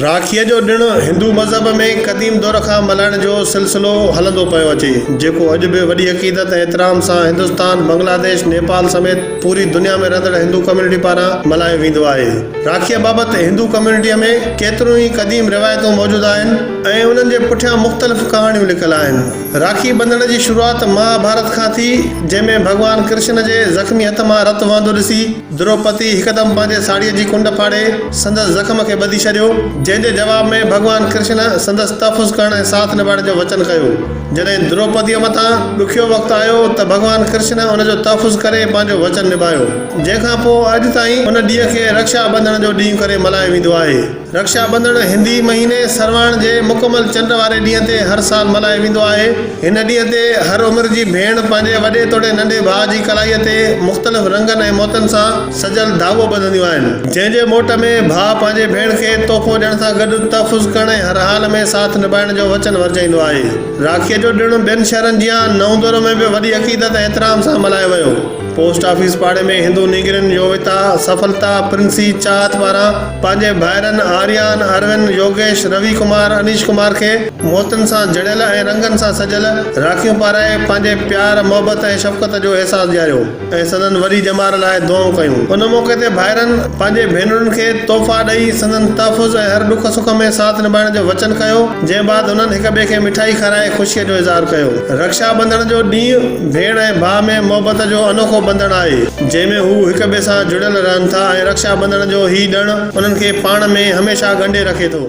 राखीअ जो ॾिणु हिंदू मज़हब में क़दीम दौर खां मल्हाइण जो सिलसिलो हलंदो पियो अचे, जेको अॼु बि वॾी अक़ीदत ऐं एतिराम सां हिंदुस्तान, बांग्लादेश, नेपाल समेत पूरी दुनिया में रहंदड़ हिंदू कम्यूनिटी पारां मल्हायो वेंदो आहे। राखीअ बाबति हिंदू कम्यूनिटीअ में केतिरियूं ई क़दीम रिवायतूं मौजूदु आहिनि ऐं उन्हनि जे पुठियां मुख़्तलिफ़ कहाणियूं लिखियल आहिनि। राखी बंधण जी शुरूआति महाभारत खां थी, जंहिंमें भॻवान कृष्ण जे ज़ख़्मी हथ मां रतु वहंदो ॾिसी द्रौपदी हिकदमि पंहिंजे साड़ीअ जी कुंड फाड़े संदसि ज़ख़्म खे ॿधी छॾियो, जंहिंजे जवाब में भॻवान कृष्ण संदसि तहफ़ुज़ करण ऐं साथ निभाइण जो वचन कयो। जॾहिं द्रौपदीअ मथां ॾुखियो वक़्तु आयो त भॻवान कृष्ण उनजो तहफ़ुज़ करे पंहिंजो वचन निभायो, जंहिंखां पोइ अॼु ताईं उन ॾींहं खे रक्षा बंधन जो ॾींहुं करे मल्हायो वेंदो आहे। रक्षा बंधन हिंदी महीने सरवण जे मुकमल चंड वारे ॾींहं ते हर साल मल्हायो वेंदो आहे। हिन ॾींहं ते हर उमिरि जी भेण पंहिंजे वॾे तोड़े नंढे भाउ जी कलाईअ ते मुख़्तलिफ़ रंगनि ऐं मोतनि सां सजल धाॻो ॿधंदियूं आहिनि, जंहिंजे मोट में भाउ पंहिंजे भेण खे तोहफ़ो ॾियण सां गॾु तहफ़ुज़ करण ऐं हर हाल में साथ निभाइण जो वचन वरजाईंदो आहे। राखीअ जो ॾिणु ॿियनि शहरनि जीअं नवंदुर में बि वॾी अक़ीदत ऐं एतिराम सां मल्हायो वियो। पोस्ट ऑफिस पाड़े में हिंदू निगरनि योविता सफलता प्रिंसी चाहत पारां पंहिंजे भाइरनि आर्यन, अरविंद, योगेश, रवि कुमार, अनीश कुमार खे मोतनि सां जड़ियल ऐं रंगनि सां सजल राखियूं पाराए पंहिंजे प्यार, मोहबत ऐं शफ़क़त जो अहसासु ॾियारियो ऐं संदन वरी ॼमार लाइ दुआऊं कयूं। उन मौक़े ते भाइरनि पंहिंजे भेनरुनि खे तोहफ़ा ॾेई संदन तहफ़ुज़ ऐं हर ॾुख सुख में साथ निभाइण जो वचन कयो, जंहिं बाद उन्हनि हिक ॿिए खे मिठाई खाराए ख़ुशीअ जो इज़हार कयो। रक्षा बंधन जो ॾींहुं भेण ऐं भाउ में मोहबत जो अनोखो बंधन आहे, जंहिंमें हू हिक ॿिए सां जुड़ियल रहनि था ऐं रक्षा बंधन जो ही ॾिणु उन्हनि खे पाण में हमेशह ॻंढे रखे थो।